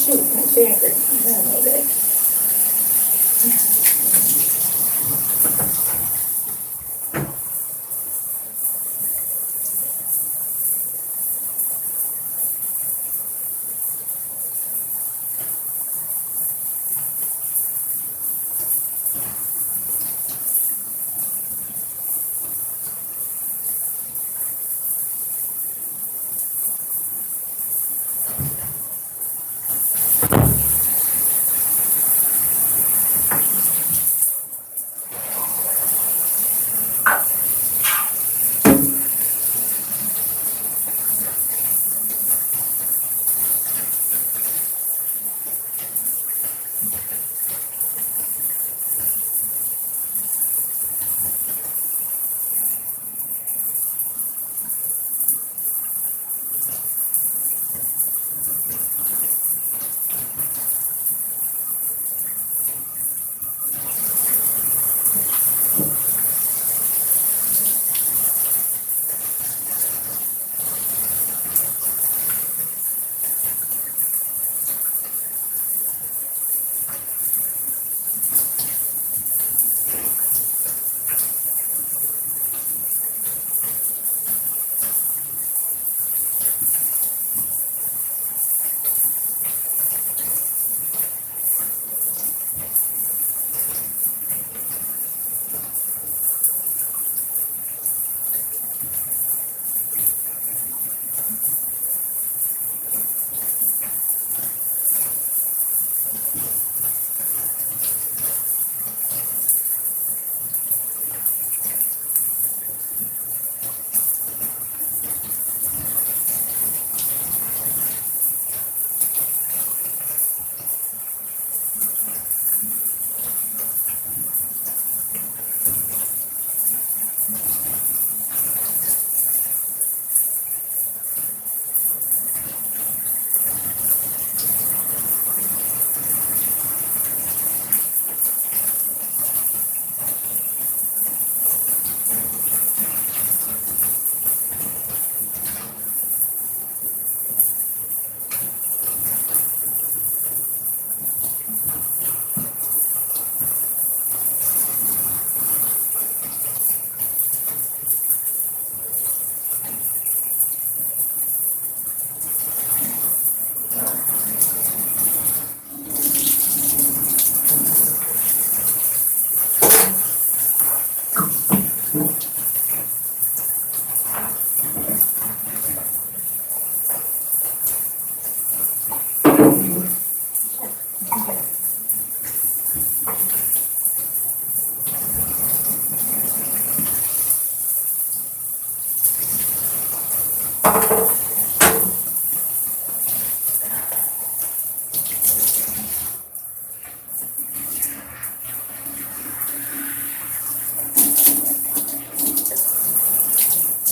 shoot, my finger. Okay.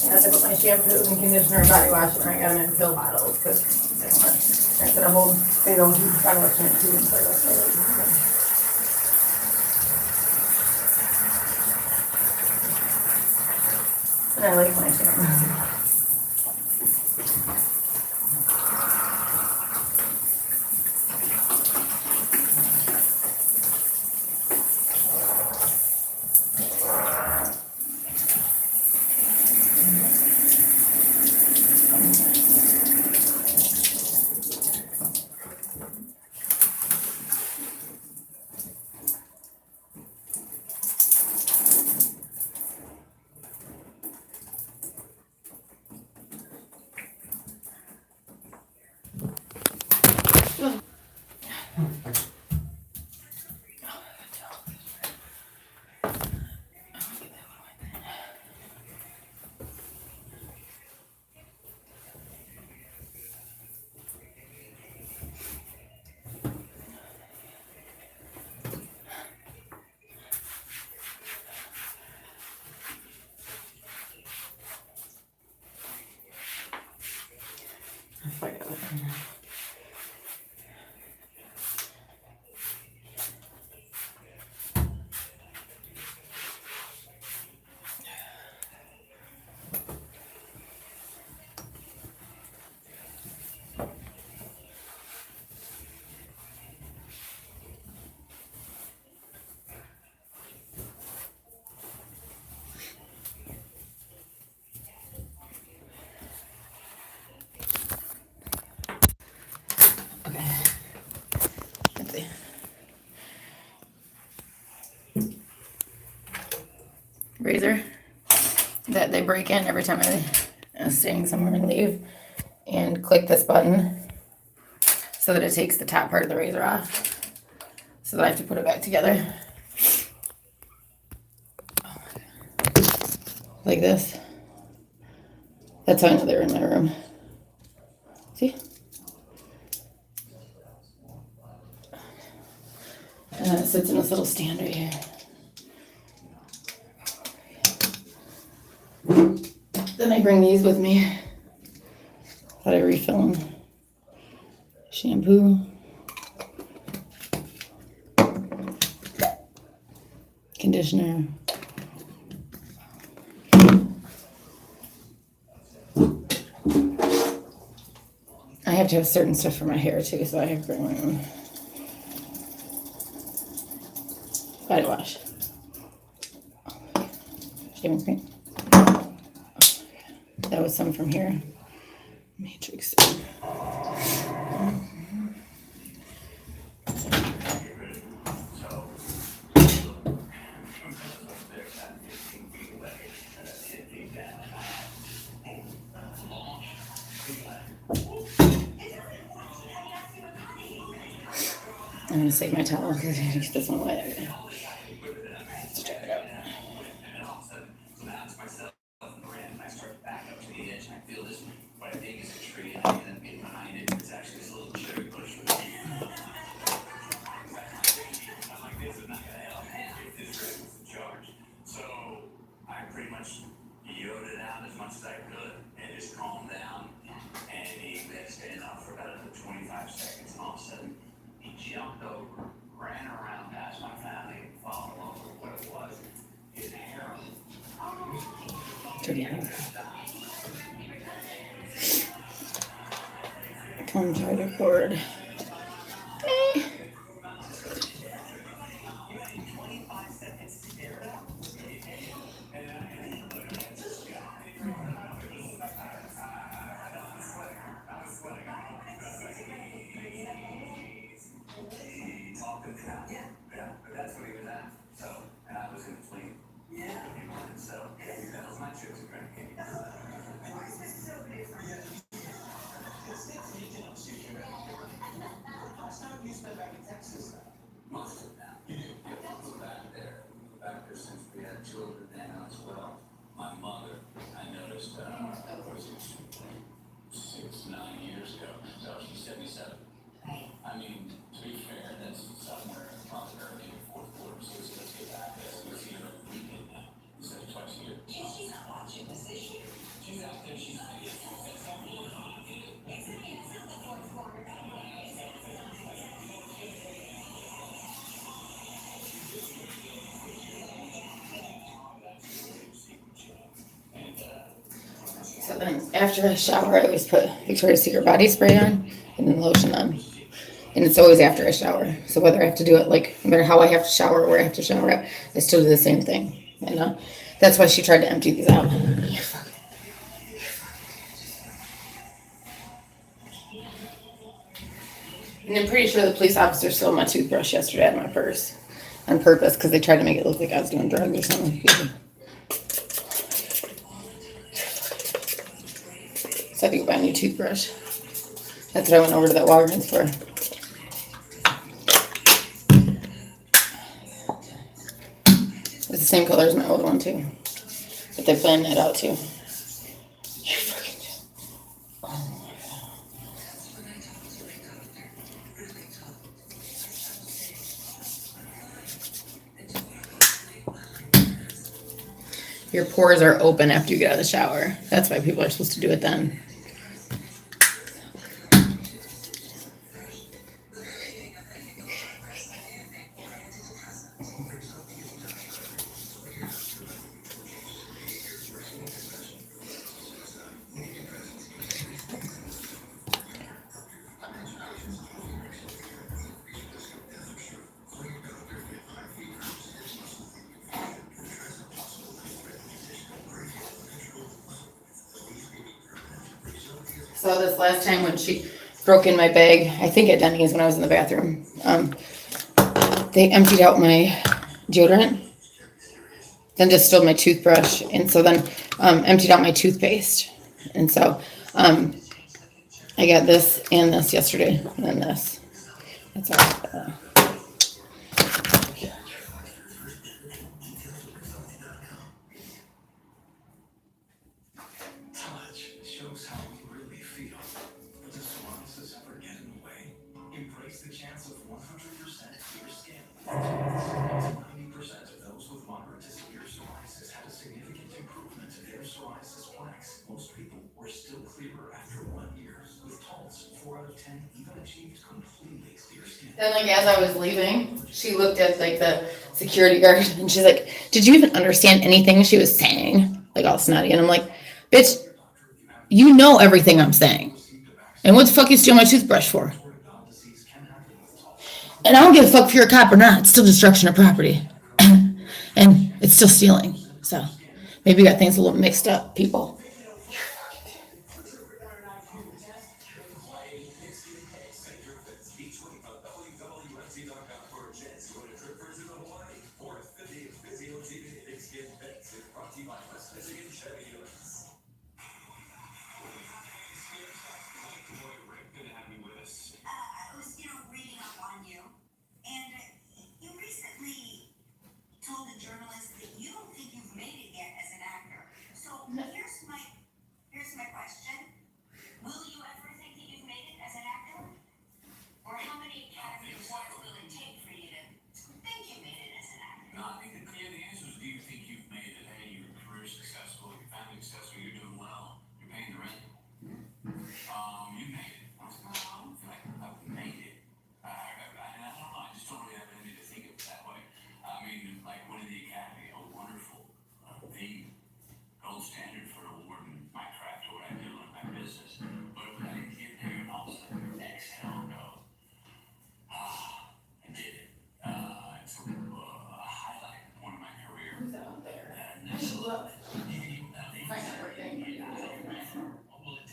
I have to put my shampoo and conditioner and body wash, and I got them in pill bottles, because I said a whole big old huge bottle of shampoo and so and I like my shampoo. razor that they break in every time I'm staying somewhere and leave. And click this button so that it takes the top part of the razor off. So that I have to put it back together. Like this. That's how I know they're in my room. See? And then it sits in this little stand right here. Then I bring these with me. Thought I refill them. Shampoo. Conditioner. I have to have certain stuff for my hair too, so I have to bring my own body wash. Shaving cream. That was some from here. Matrix. I'm gonna save my towel because I need to get this one wet. Let's check it out. Jumped over, ran around past my family, and followed over what it was. His harem. Come try to record. My mother, I noticed, 9 years ago, so she's 77. I mean, to be fair, that's somewhere probably early in the fourth quarter, so let's get back there. So we'll see her every weekend now, instead of twice a year. She's not watching this issue. She's out there, she's not yet. So then after I shower, I always put Victoria's Secret body spray on and then lotion on. And it's always after I shower. So whether I have to do it, like, no matter how I have to shower or where I have to shower at, I still do the same thing. And that's why she tried to empty these out. And I'm pretty sure the police officer stole my toothbrush yesterday out of my purse on purpose because they tried to make it look like I was doing drugs or something. So I have to go buy a new toothbrush. That's what I went over to that Walgreens for. It's the same color as my old one too. But they planned that out too. Your pores are open after you get out of the shower. That's why people are supposed to do it then. So this last time when she broke in my bag, I think at Denny's when I was in the bathroom, they emptied out my deodorant. then distilled my toothbrush, and so then emptied out my toothpaste. And so I got this and this yesterday, and then this. That's all. Touch shows how you really feel, but the psoriasis ever get in the way? Embrace the chance of 100% clear skin. 90% of those with moderate to severe psoriasis had a significant improvement in their psoriasis plaques. Most people were still clearer after 1 year. With Taltz, 4 out of 10 even achieved completely clear skin. Then, like, as I was leaving, she looked at, like, the security guard, and she's like, "Did you even understand anything she was saying?" Like, all snotty. And I'm like, "Bitch, you know everything I'm saying. And what the fuck you steal my toothbrush for? And I don't give a fuck if you're a cop or not. It's still destruction of property. And it's still stealing. So maybe you got things a little mixed up, people." Here's my question. Will you ever think that you've made it as an actor? Or how many Academy Awards will it take for you to think you made it as an actor? No, I think the answer is, do you think you've made it? Hey, your career's successful, your family's successful, you're doing well, you're paying the rent. You made it. I was like, oh, I don't feel like I've made it. And I don't know, I just don't really have anything to think of it that way. I mean, like winning the Academy, a wonderful, the gold standard for awarding my craft or what I do in my business. But when I get there and all of a sudden exhale and go, I did it. It's a highlight point of my career. Who's out there? And I should look. Might not work thing.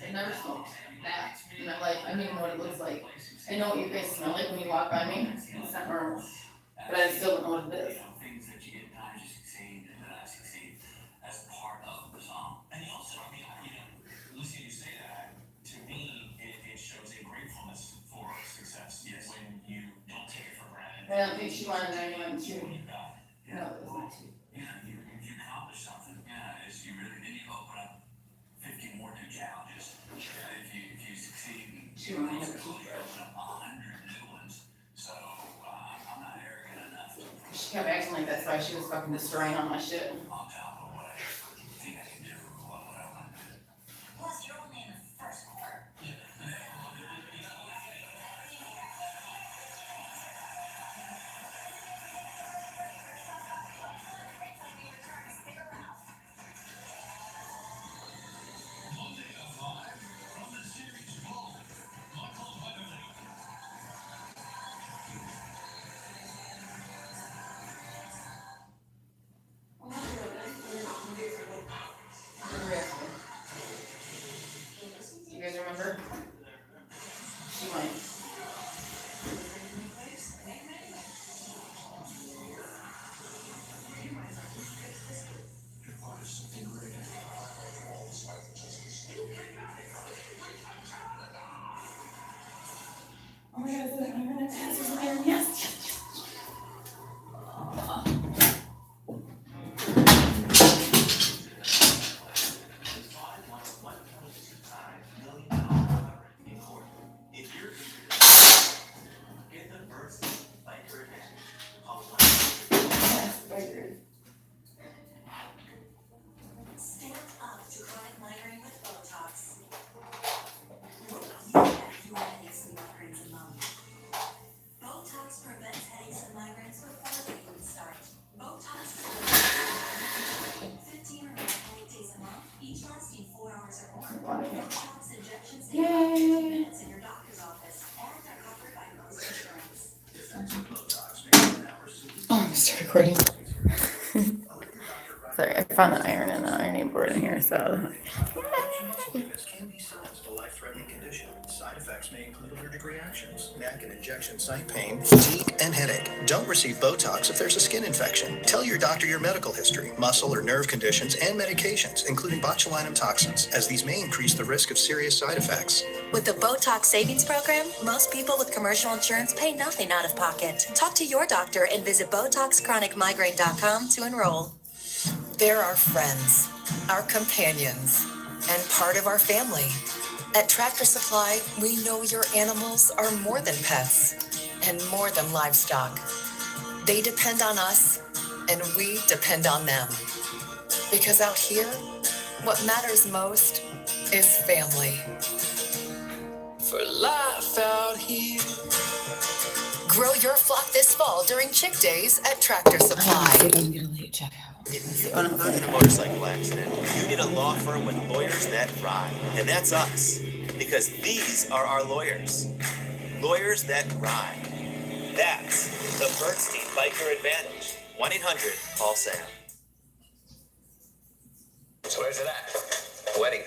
I never smoked that in my life. I don't even know what it looks like. I know what you guys smell like when you walk by me. It's not normal. But I still don't know what it is. Things that you get done, you succeed, and that I succeed as part of the song. And also, I mean, Lucy, you say that, to me, it shows a gratefulness for success. Yes. When you don't take it for granted. I don't think she wanted anyone to. What you got. No, it was not too. You accomplished something. Yeah, you really did. You open up 50 more new challenges. If you succeed, you open up 100 new ones. So I'm not arrogant enough to. She kept acting like that's why she was fucking destroying all my shit. On top of what I think I can do, what I want to do. Plus, you're only in the first quarter. You guys remember? She might. Oh my god, is it iron? Is it iron? Yes. Stand up to chronic migraine with Botox. You have headaches and migraines a month. Botox prevents headaches and migraines before they even start. Botox prevents 15 or more headache days a month, each lasting 4 hours or more. Botox injections take 15 minutes in your doctor's office and are covered by most insurance. Oh, I'm still recording. Sorry, I found the iron and the ironing board in here, so. Can be sized to life life-threatening condition. Side effects may include allergic reactions, neck and injection site pain, fatigue, and headache. Don't receive Botox if there's a skin infection. Tell your doctor your medical history, muscle or nerve conditions, and medications, including botulinum toxins, as these may increase the risk of serious side effects. With the Botox Savings Program, most people with commercial insurance pay nothing out of pocket. Talk to your doctor and visit BotoxChronicMigraine.com to enroll. They're our friends, our companions, and part of our family. At Tractor Supply, we know your animals are more than pets and more than livestock. They depend on us, and we depend on them. Because out here, what matters most is family. For life out here. Grow your flock this fall during Chick Days at Tractor See Supply. if I can get a late checkout. Hurt in a motorcycle accident, you need a law firm with lawyers that ride. And that's us. Because these are our lawyers. Lawyers that ride. That's the Bernstein Biker Advantage. 1-800-CALL-SAM. So where's it at? Wedding.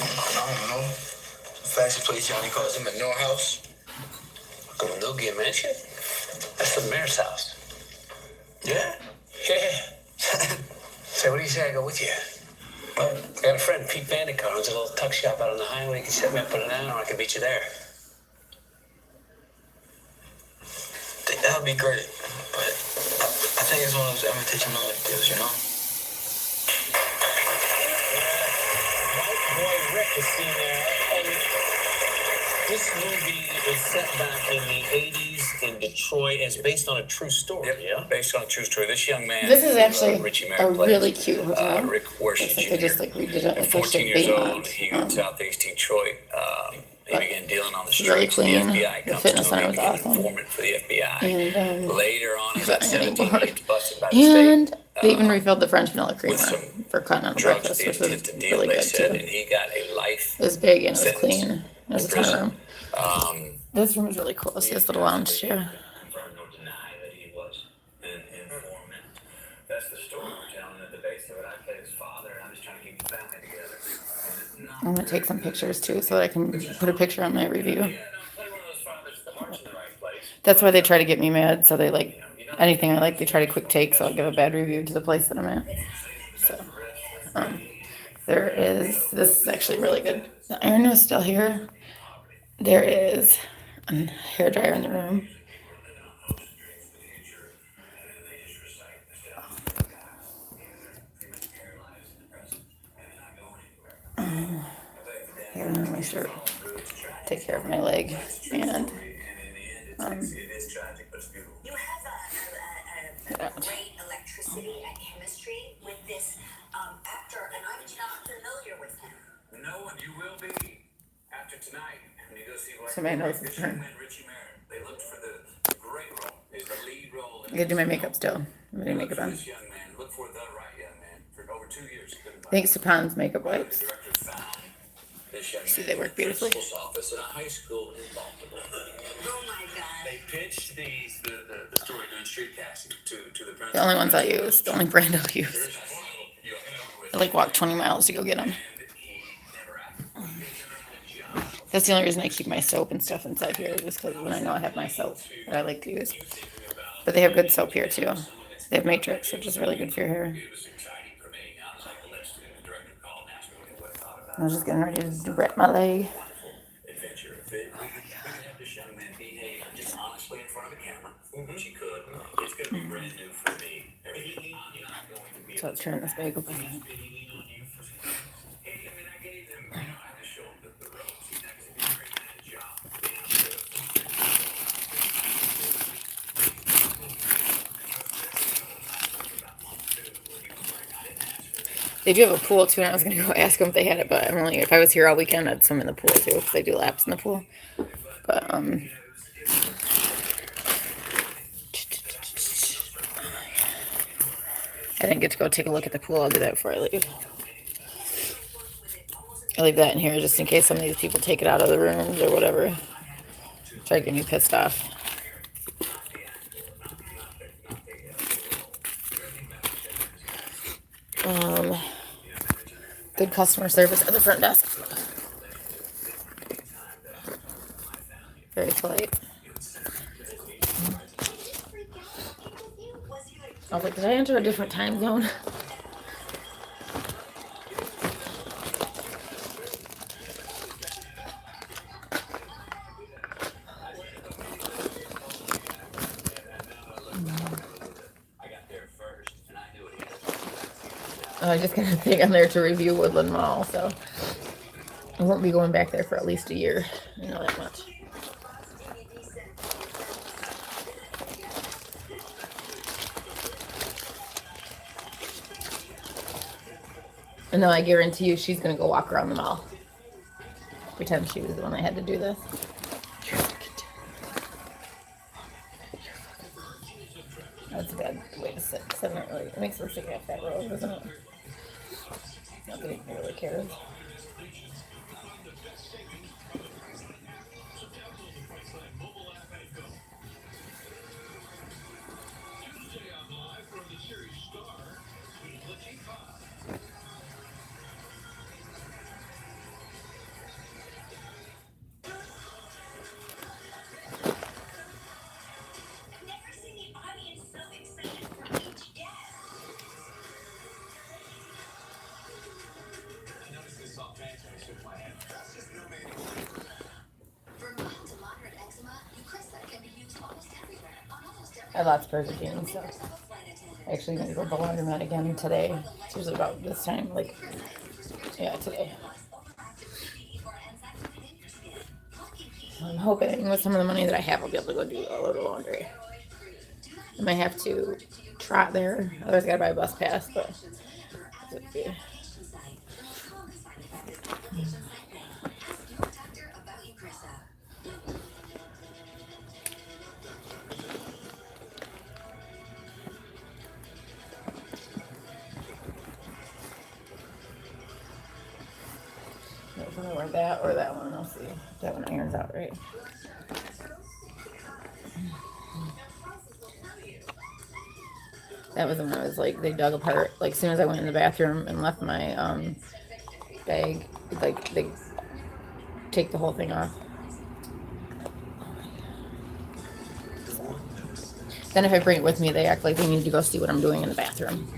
I don't know. Fancy place Johnny calls him a no house. Como Doogie Mansion? That's the mayor's house. Yeah? Yeah. So what do you say I go with you? Well, I got a friend, Pete Vandecar, owns a little tuck shop out on the highway. He can set me up in an hour, I can meet you there. Think that would be great. But I think it's one of those invitation only deals, you know? White boy Rick is seen there. And this movie is set back in the 80s in Detroit. It's based on a true story, yeah? Based on a true story. This young man. This is actually Richie a Merritt plays, really cute hotel. Rick Wersh Looks like Jr. they just like redid it At like 14 years they old, he should got Southeast Detroit. He began dealing on the it's really streets. clean. The FBI The comes fitness to center him, was he became awesome. an informant for the FBI. And Later on, he's got at any 17, more. he gets busted by the state. And they even refilled the French vanilla creamer with some for continental drugs breakfast, the which was intent to deal, really they good said, too. and he got a life It was big and it was sentence clean. There's a in ton of prison. room. This room is really cool. See this little lounge chair. Confirm or deny that he was an informant. That's the story we're telling at the base of it. I played his father, and I'm just trying to keep the family together. I'm gonna take some pictures too so that I can put a picture on my review. Yeah, no, play one of those fathers. The heart's in the right place. That's why they try to get me mad. So they like anything I like, they try to quick take. So I'll give a bad review to the place that I'm at. So there is, this is actually really good. The iron is still here. There is a hair dryer in the room. Here on my shirt. Take care of my leg. And You have a great electricity and chemistry with this actor, and I'm not familiar with him. No one, you will be after tonight. When you go see Somebody knows the turn. Richie Merritt. They looked for the great role. Is the lead role. I gotta do my makeup still. I'm gonna do Look makeup for on. this young man. Look for the right young man. For over 2 years, he couldn't find Thanks to Pond's makeup wipes. The director found this young See, man they work in the beautifully. principal's office in a high school in Baltimore. Oh my God. They pitched the story during street casting to the principal. The only ones I use, the only brand I'll use. I like walk 20 miles to go get them. That's the only reason I keep my soap and stuff inside here, just because when I know I have my soap that I like to use. But they have good soap here too. They have Matrix, which is really good for your hair. It was exciting for me. I was like, let's do the director called and asked me what I thought about I was just getting ready to wrap my leg. adventure. If it, we could have this young man behave just honestly in front of the camera, which he could. It's going to be brand new for me. Everything I'm not going to be. So let's turn this bag open. I mean, I gave them, I had to show them the ropes. He's actually doing a very good job. They do have a pool too, and I was gonna go ask them if they had it, but I'm only if I was here all weekend, I'd swim in the pool too, because they do laps in the pool. But I didn't get to go take a look at the pool. I'll do that before I leave. I leave that in here just in case some of these people take it out of the rooms or whatever. Try to get me pissed off. Good customer service at the front desk. Very polite. I was like, did I enter a different time zone? I just got a thing on there to review Woodland Mall, so I won't be going back there for at least a year. I know that much. And then I guarantee you she's gonna go walk around the mall. Pretend she was the one that had to do this. That's a bad way to sit. 'Cause I don't really, it makes her stick off that road, doesn't it? Nobody really cares. Never seen the audience so excited for each guest. For mild to moderate eczema, Eucrisa can be used almost everywhere, on almost every I lost Persian, so flight attendant. I actually need to go to the laundromat again today. It's usually about this time, like, yeah, today. I'm hoping with some of the money that I have, I'll be able to go do a load of laundry. I might have to trot there, otherwise I gotta buy a bus pass, but I don't know where that or that one. I'll see. That one irons out, right? That was when I was like, they dug apart. Like, as soon as I went in the bathroom and left my bag, like, they take the whole thing off. Then if I bring it with me, they act like they need to go see what I'm doing in the bathroom.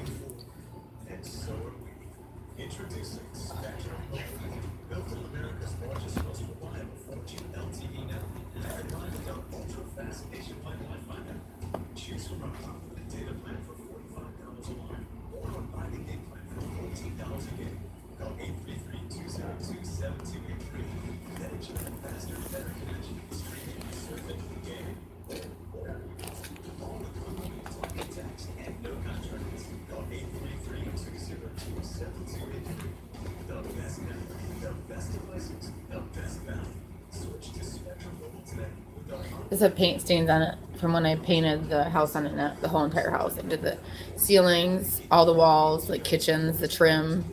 This had paint stains on it from when I painted the house on it, the whole entire house. I did the ceilings, all the walls, like kitchens, the trim,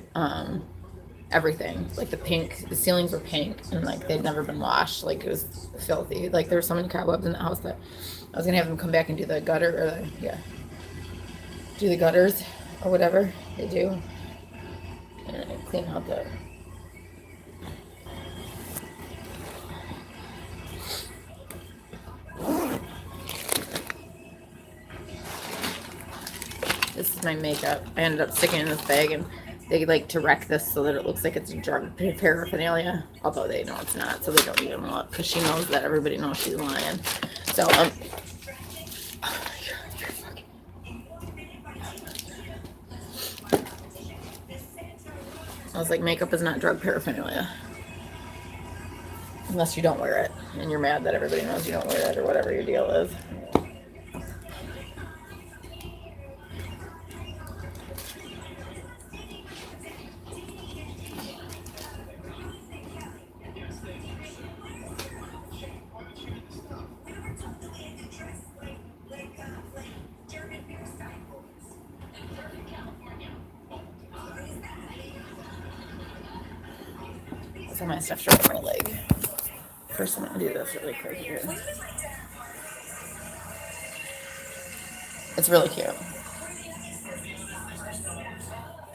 everything. Like the ceilings were pink and like they'd never been washed. Like it was filthy. Like there were so many cobwebs in the house that I was gonna have them come back and do the gutter or do the gutters or whatever they do and clean out the. This is my makeup. I ended up sticking it in this bag and they like to wreck this so that it looks like it's drug paraphernalia. Although they know it's not, so they don't even look because she knows that everybody knows she's lying. So I was like, makeup is not drug paraphernalia. Unless you don't wear it and you're mad that everybody knows you don't wear it or whatever your deal is. So my stuff showing my leg. First, I'm gonna do this really quick here. It's really cute.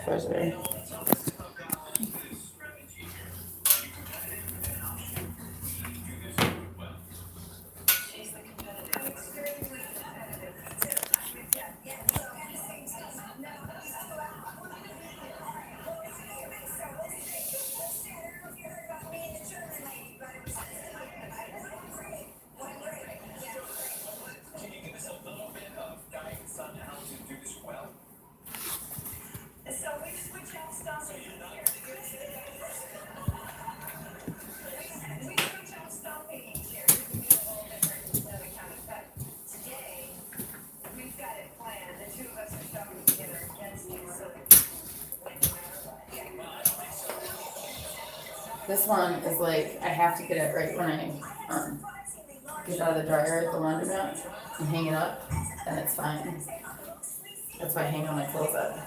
Where's it? This one is like, I have to get it right when I, get out of the dryer at the laundromat and hang it up, and it's fine. That's why I hang all my clothes up.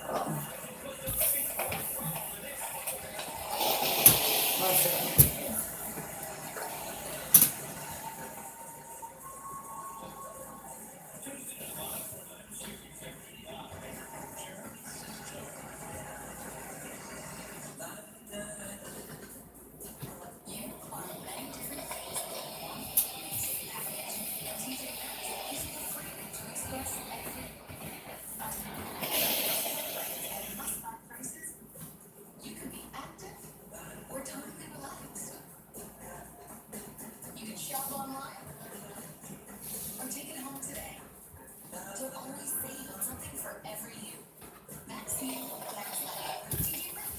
You can be active or totally relaxed. You can shop online or take it home today. You'll always save on something for every you. Maxine, Max Life. TJ Maxx.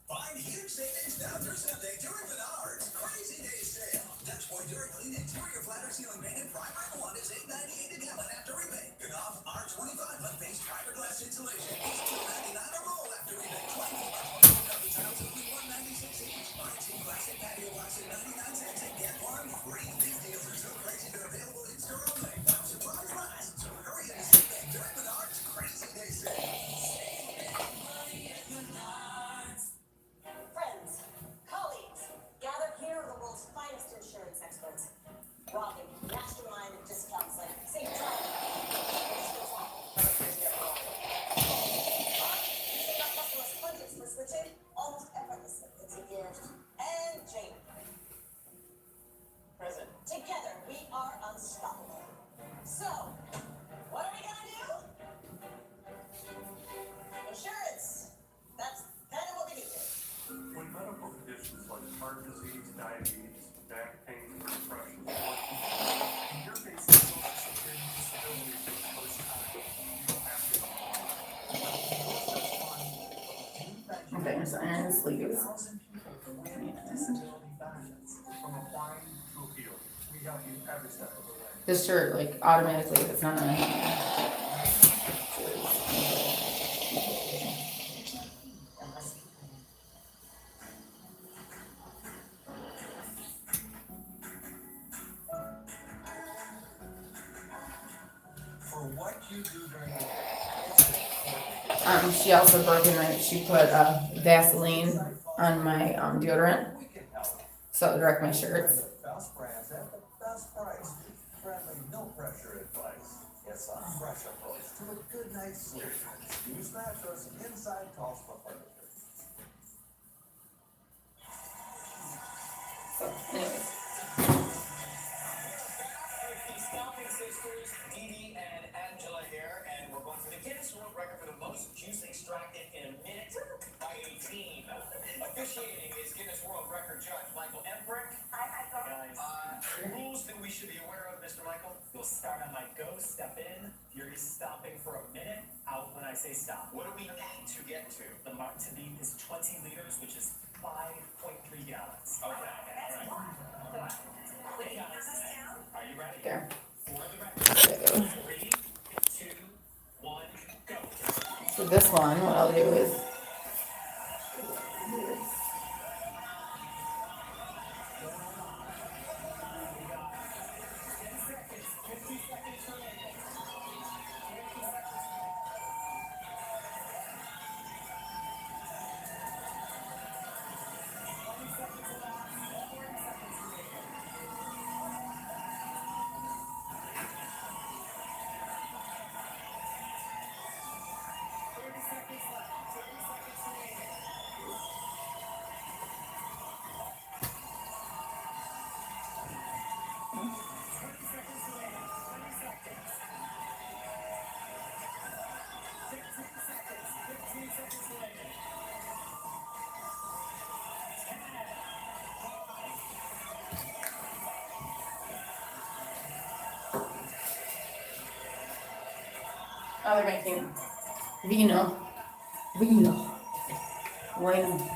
Find huge savings now through Sunday during Menards Crazy Day Sale. Dutch Boy DuraClean Interior Flatter Ceiling Painted Primer one is $8.98 a gallon after rebate. Knauf R25 unfaced fiberglass insulation is $2.99 a roll after rebate. 24 by 24 tiles only $1.96 each. 19 classic patio wax at 99 cents and get one free. These deals are so crazy they're available in store only. Now surprise last, so hurry and save big during Menards Crazy Day Sale. Friends, colleagues, gather here are the world's finest insurance experts. Robbing, mastermind of discounts like same time. Save our customers hundreds for switching, almost effortlessly. It's a gift. And Jane. Present. Together, we are unstoppable. So, what are we gonna do? Insurance. That's kind of what we do here. When medical conditions like heart disease, diabetes, back pain, and depression and you're facing social security disability for the first time, you don't have to go Okay, so iron sleeves. 1,000 people win disability benefits from applying to appeal. We help you every step of the way. This shirt, like, automatically, if it's not on. For what you do during the She also broke in, like, she put Vaseline on my deodorant, so it would wreck my shirts. best brands at the best price. Friendly, no pressure advice. It's a fresh approach to a good night's sleep. Use mattress inside Tosca furniture. So, anyways. The Stomping Sisters, Dee Dee and Angela here, and we're going for the Guinness World Record for the most juice extracted in a minute by a team. Officiating is Guinness World Record judge Michael Embrick. Hi, Michael. Guys, rules that we should be aware of, Mr. Michael? You'll start on my go, step in. You're stopping for a minute, out when I say stop. What do we need to get to? The mark to beat is 20 liters, which is 5.3 gallons. Okay, all right. Hey guys, are you ready? There. For the record. So, 3, 2, 1, go. so this one, what I'll do is. Oh, they're making vino. Vino. Bueno.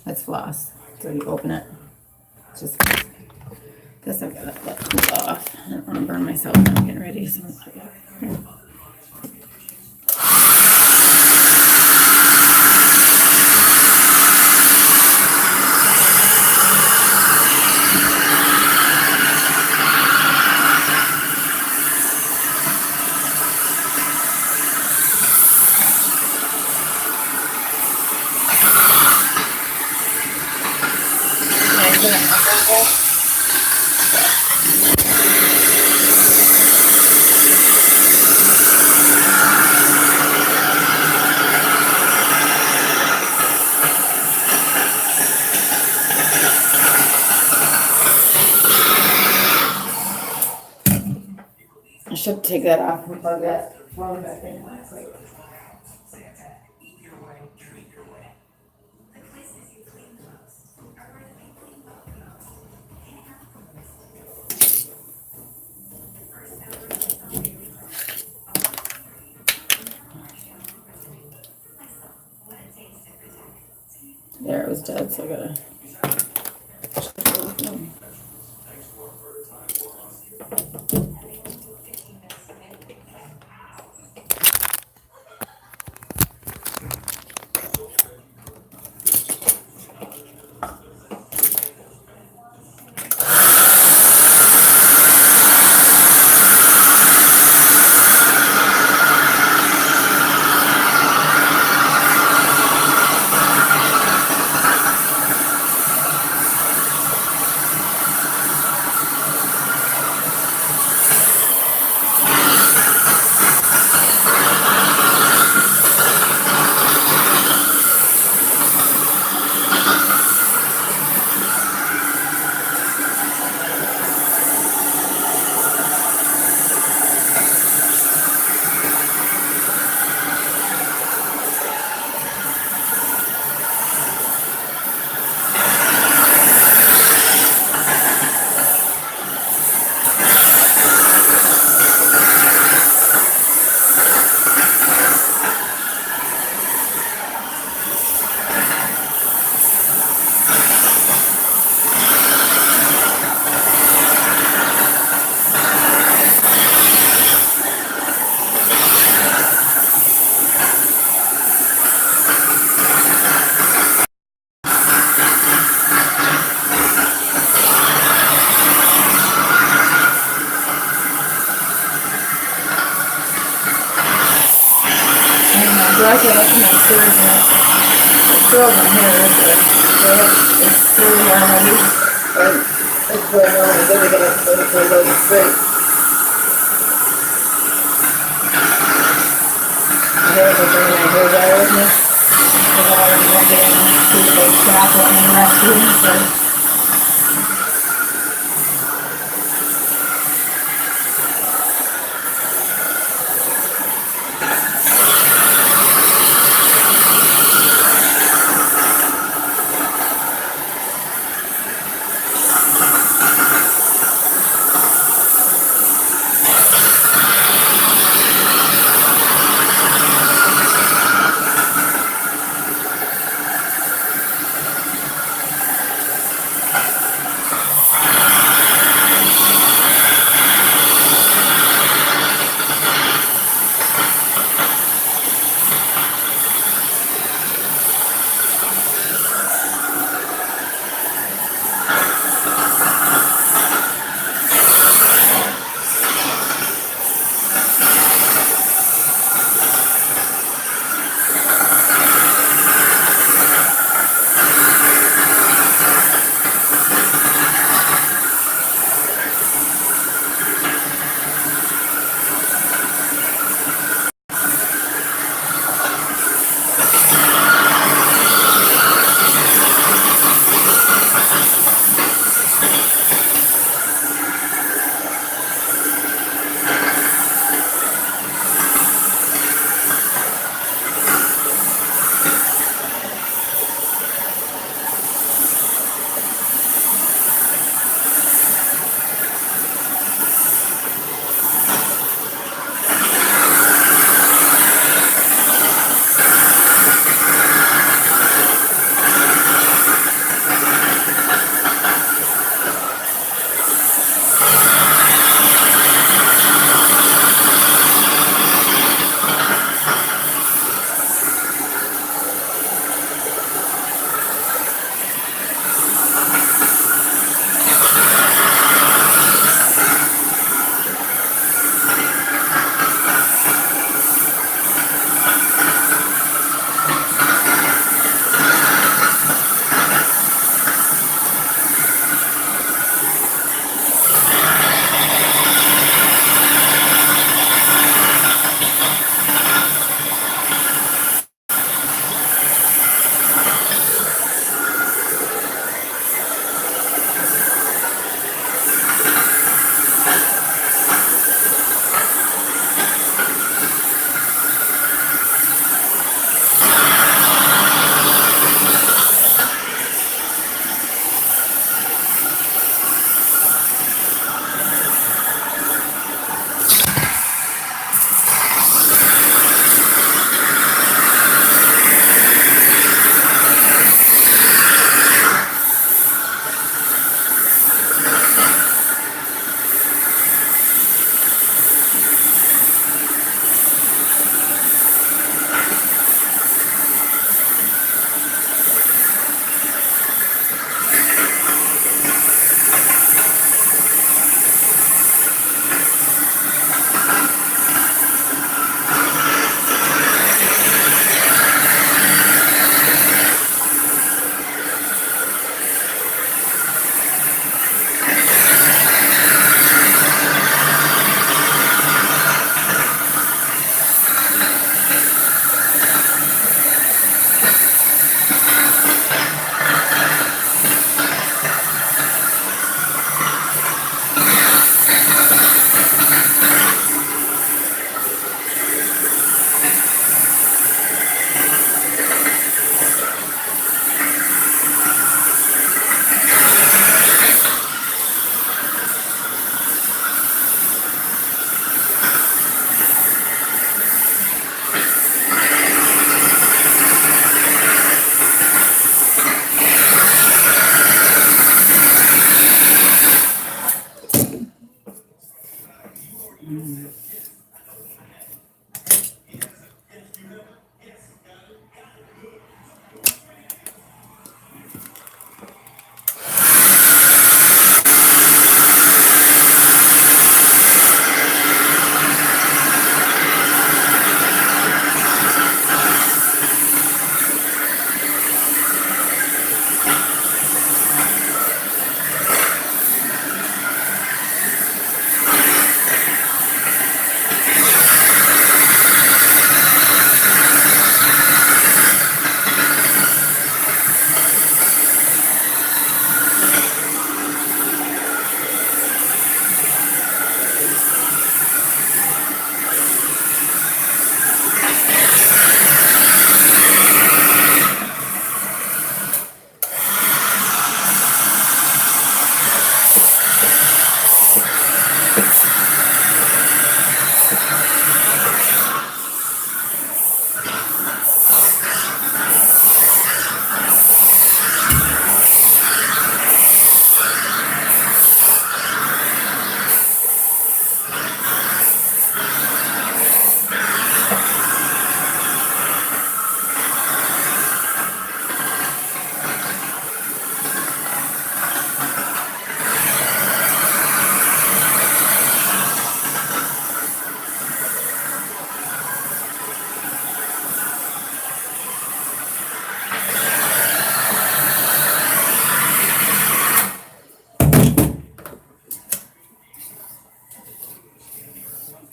That's floss. So you open it. Just guess I've got to let it cool off. I don't want to burn myself when I'm getting ready. So I should take that off and plug that phone back in. There, it was dead, so I gotta. I can't open my stairs yet. The stove in here is it's really heavy. And it's really good to get it so it goes straight. I hear it bringing my hair dryer with me. Because I already went there and see the shop on the last room, so.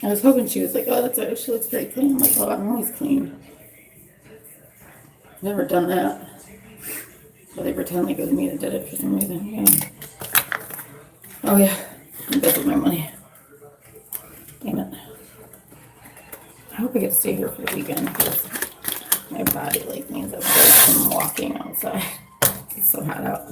I was hoping she was like, oh, that's she looks very clean. I'm like, oh, I'm always clean. Never done that. But they pretend like it was me that did it for some reason. Yeah. Oh yeah, I'm good with my money. Damn it. I hope I get to stay here for the weekend because my body like needs a break from walking outside. It's so hot out.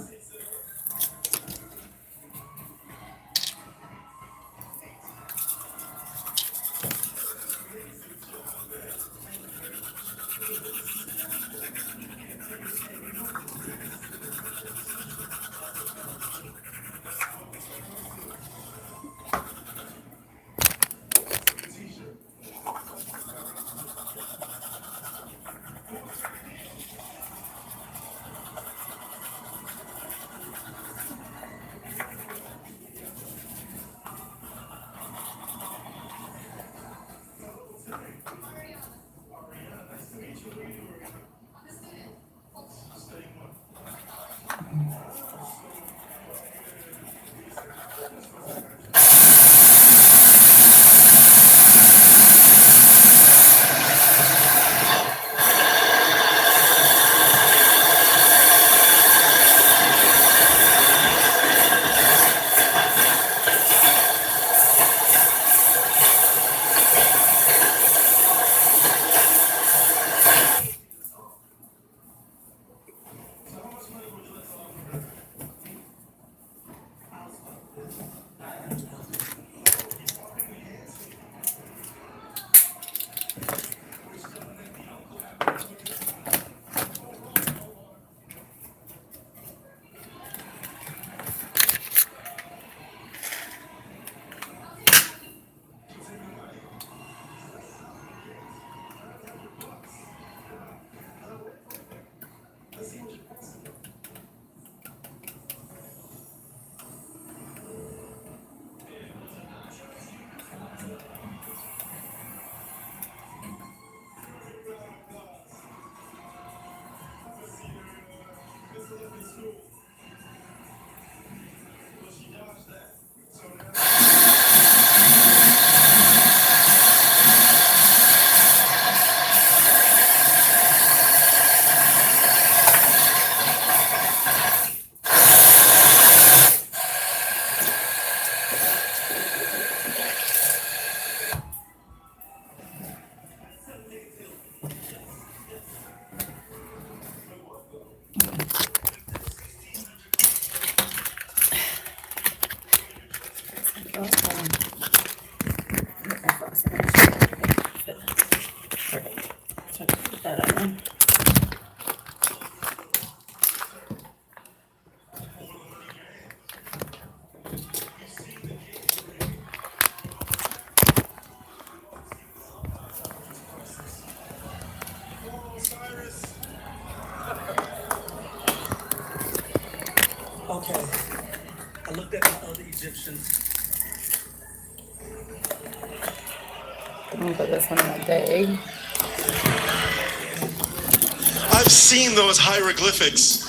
Okay. I looked at the other Egyptians. I'm gonna put this one in my bag. I've seen those hieroglyphics.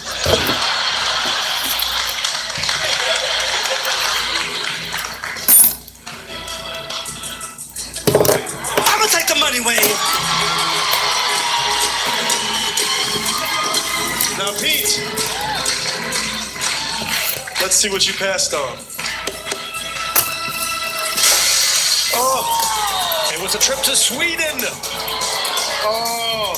I'm gonna take the money, Wayne. Now, Pete, let's see what you passed on. Oh, it was a trip to Sweden. Oh,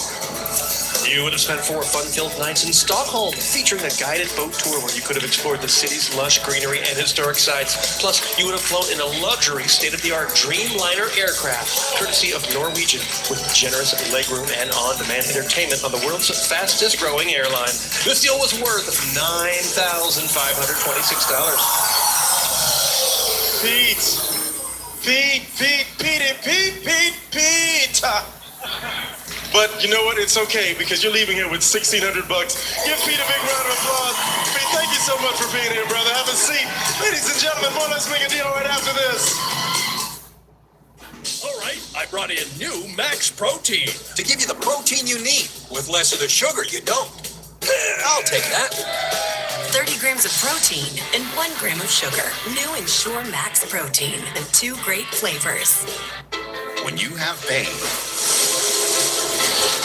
you would have spent 4 fun-filled nights in Stockholm, featuring a guided boat tour where you could have explored the city's lush greenery and historic sites. Plus, you would have flown in a luxury, state-of-the-art Dreamliner aircraft, courtesy of Norwegian, with generous legroom and on-demand entertainment on the world's fastest-growing airline. This deal was worth $9,526. Pete. But you know what? It's okay because you're leaving here with $1,600. Give Pete a big round of applause. Pete, thank you so much for being here, brother. Have a seat. Ladies and gentlemen, more Let's Make a Deal right after this. All right, I brought in new Max Protein. To give you the protein you need with less of the sugar you don't. I'll take that. 30 grams of protein and 1 gram of sugar. New Ensure Max Protein and 2 great flavors. When you have pain,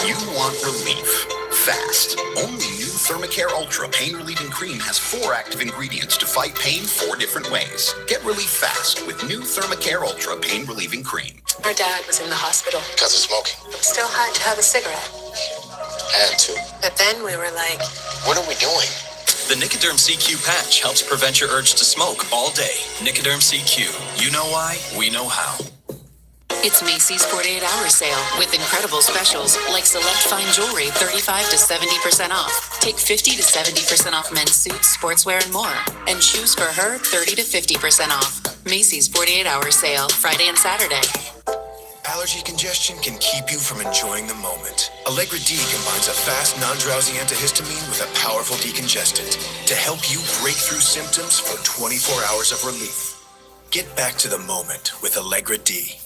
you want relief fast. Only new Thermacare Ultra Pain Relieving Cream has 4 active ingredients to fight pain 4 different ways. Get relief fast with new Thermacare Ultra Pain Relieving Cream. Our dad was in the hospital. Because of smoking. Still had to have a cigarette. Had to. But then we were like, What are we doing? The Nicoderm CQ patch helps prevent your urge to smoke all day. Nicoderm CQ. You know why, we know how. it's Macy's 48-hour sale with incredible specials like select fine jewelry 35 to 70% off. Take 50 to 70% off men's suits, sportswear, and more. And shoes for her 30 to 50% off. Macy's 48-hour sale, Friday and Saturday. Allergy congestion can keep you from enjoying the moment. Allegra D combines a fast, non-drowsy antihistamine with a powerful decongestant to help you break through symptoms for 24 hours of relief. Get back to the moment with Allegra D.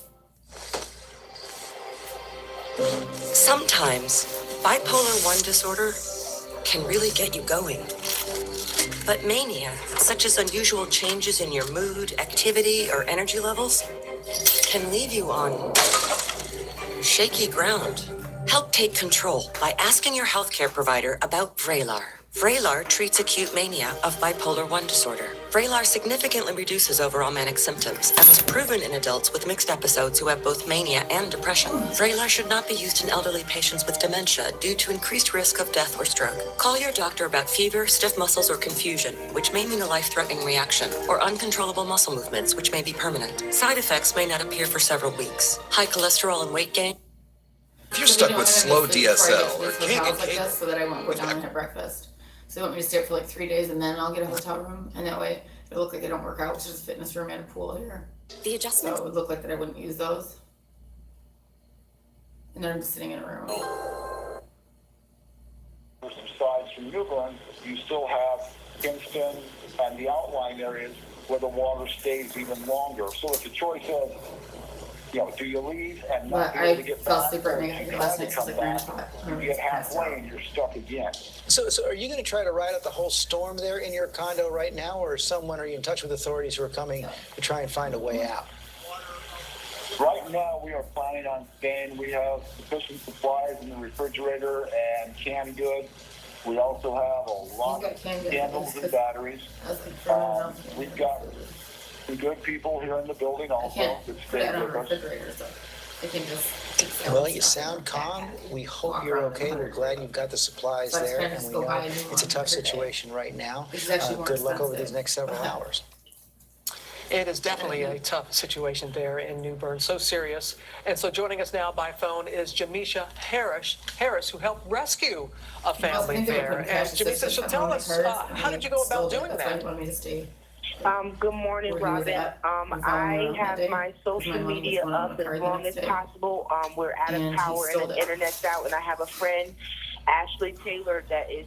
Sometimes, bipolar 1 disorder can really get you going. But mania, such as unusual changes in your mood, activity, or energy levels, can leave you on shaky ground. Help take control by asking your healthcare provider about Vraylar. Vraylar treats acute mania of bipolar 1 disorder. Vraylar significantly reduces overall manic symptoms and was proven in adults with mixed episodes who have both mania and depression. Vraylar should not be used in elderly patients with dementia due to increased risk of death or stroke. Call your doctor about fever, stiff muscles, or confusion, which may mean a life-threatening reaction, or uncontrollable muscle movements, which may be permanent. Side effects may not appear for several weeks. High cholesterol and weight gain. If you're stuck with slow DSL or can't get like this, so that I won't go down and have breakfast. So they want me to stay up for like 3 days and then I'll get a hotel room, and that way it'll look like I don't work out, which is a fitness room and a pool here. The adjustment. So it would look like that I wouldn't use those. And then I'm just sitting in a room. Besides from New Bern, you still have Kinston and the outlying areas where the water stays even longer. So it's a choice of, do you leave and not be able to get fell back? asleep right now. Your last night's like 9 o'clock. You get halfway and you're stuck again. So are you going to try to ride out the whole storm there in your condo right now, or are you in touch with authorities who are coming to try and find a way out? Right now, we are planning on staying. We have sufficient supplies in the refrigerator and canned goods. We also have a lot of candles and batteries. We've got some good people here in the building also that stay with us. Well, you sound calm. We hope you're okay. We're glad you've got the supplies there, and we know it's a tough situation right now. Good luck over these next several hours. It is definitely a tough situation there in New Bern, so serious. And so joining us now by phone is Jamisha Harris, who helped rescue a family there. And Jamisha, so tell us, how did you go about doing that? Good morning, Robin. I have my social media up as long as possible. We're out of power and the internet's out, and I have a friend, Ashley Taylor, that is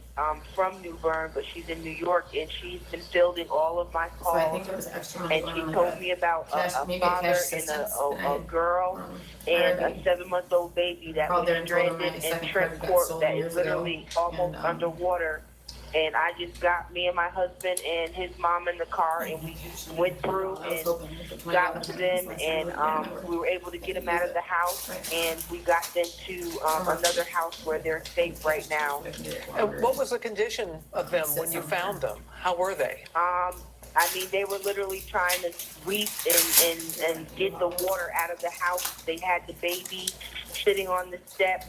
from New Bern, but she's in New York, and she's been fielding all of my calls. And she told me about a father and a girl and a 7-month-old baby that was stranded in Trent Court that is literally almost underwater. And I just got me and my husband and his mom in the car, and we just went through and got to them, and we were able to get them out of the house, and we got them to another house where they're safe right now. And what was the condition of them when you found them? How were they? They were literally trying to sweep and get the water out of the house. They had the baby sitting on the step.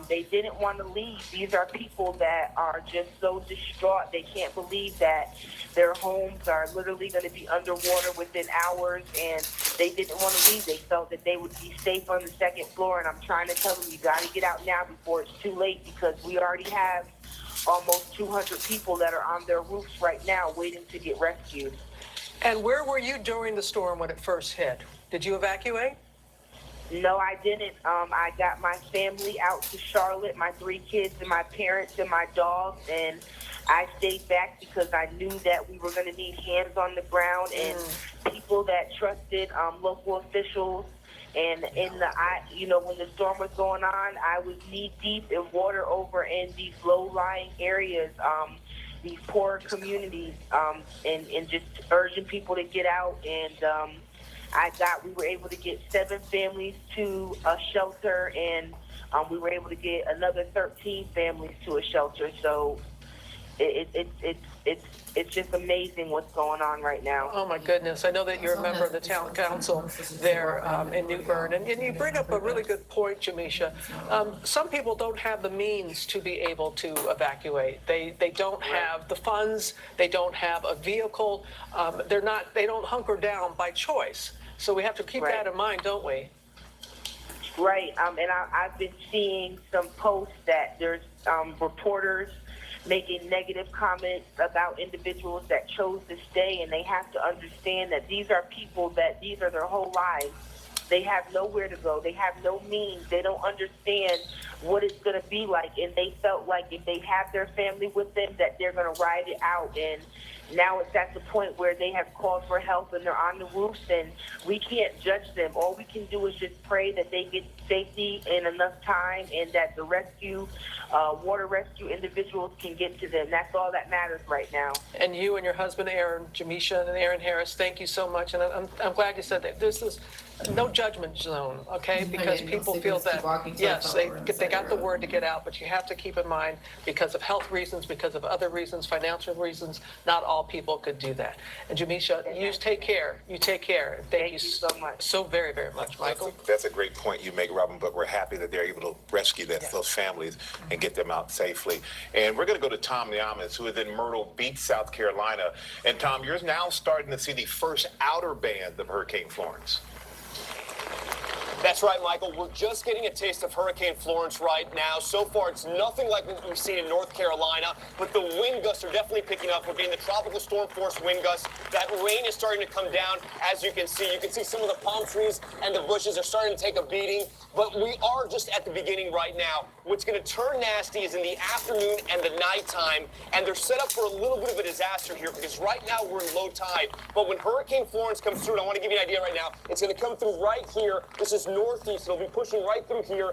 They didn't want to leave. These are people that are just so distraught. They can't believe that their homes are literally going to be underwater within hours, and they didn't want to leave. They felt that they would be safe on the 2nd floor, and I'm trying to tell them, you got to get out now before it's too late, because we already have almost 200 people that are on their roofs right now waiting to get rescued. And where were you during the storm when it first hit? Did you evacuate? No, I didn't. I got my family out to Charlotte, my 3 kids and my parents and my dog, and I stayed back because I knew that we were going to need hands on the ground and people that trusted local officials. And when the storm was going on, I was knee deep in water over in these low-lying areas, these poor communities, and just urging people to get out and we were able to get 7 families to a shelter, and we were able to get another 13 families to a shelter. So it's just amazing what's going on right now. Oh, my goodness. I know that you're a member of the town council there in New Bern. And you bring up a really good point, Jamisha. Some people don't have the means to be able to evacuate. They don't have the funds. They don't have a vehicle. They don't hunker down by choice. So we have to keep that in mind, don't we? Right. And I've been seeing some posts that there's reporters making negative comments about individuals that chose to stay, and they have to understand that these are people that these are their whole lives. They have nowhere to go. They have no means. They don't understand what it's going to be like, and they felt like if they have their family with them that they're going to ride it out. And now it's at the point where they have called for help and they're on the roofs, and we can't judge them. All we can do is just pray that they get safety in enough time, and that the water rescue individuals can get to them. That's all that matters right now. And you and your husband, Aaron, Jamisha and Aaron Harris, thank you so much. And I'm glad you said that. There's this no judgment zone, okay? Because people feel that, yes, they got the word to get out, but you have to keep in mind, because of health reasons, because of other reasons, financial reasons, not all people could do that. And Jamisha, you take care. You take care. Thank you so much. So very, very much, Michael. That's a great point you make, Robin, but we're happy that they're able to rescue those families and get them out safely. And we're going to go to Tom Yamas, who is in Myrtle Beach, South Carolina. And Tom, you're now starting to see the first outer band of Hurricane Florence. That's right, Michael. We're just getting a taste of Hurricane Florence right now. So far, it's nothing like what we've seen in North Carolina, but the wind gusts are definitely picking up. We're getting the tropical storm force wind gusts. That rain is starting to come down, as you can see. You can see some of the palm trees and the bushes are starting to take a beating, but we are just at the beginning right now. What's going to turn nasty is in the afternoon and the nighttime, and they're set up for a little bit of a disaster here, because right now we're in low tide. But when Hurricane Florence comes through, and I want to give you an idea right now, it's going to come through right here. This is northeast. It'll be pushing right through here,